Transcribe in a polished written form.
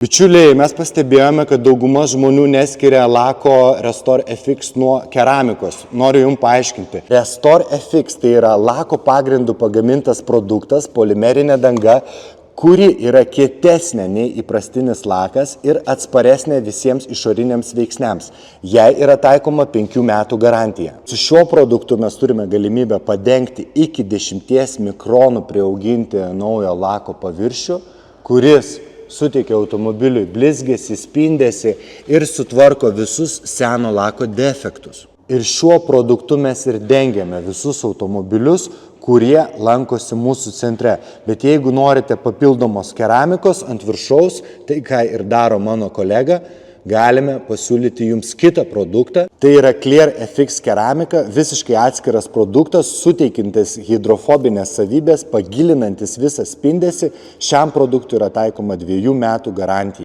Bičiuliai, mes pastebėjome, kad dauguma žmonių neskiria lako Restore FX nuo keramikos. Noriu jums paaiškinti. Restore FX tai yra lako pagrindų pagamintas produktas, polimerinė danga, kuri yra kietesnė nei įprastinis lakas ir atsparesnė visiems išoriniams veiksniams. Jai yra taikoma 5 metų garantija. Su šiuo produktu mes turime galimybę padengti iki 10 mikronų priauginti naujo lako paviršių, kuris suteikia automobiliui blizgesį, spindesį ir sutvarko visus seno lako defektus. Ir šiuo produktu mes ir dengiame visus automobilius, kurie lankosi mūsų centre. Bet jeigu norite papildomos keramikos ant viršaus, tai ką ir daro mano kolega, galime pasiūlyti jums kitą produktą. Tai yra Clear FX keramika, visiškai atskiras produktas, suteikintis hidrofobinės savybės, pagilinantis visą spindesį. Šiam produktui yra taikoma 2 metų garantija.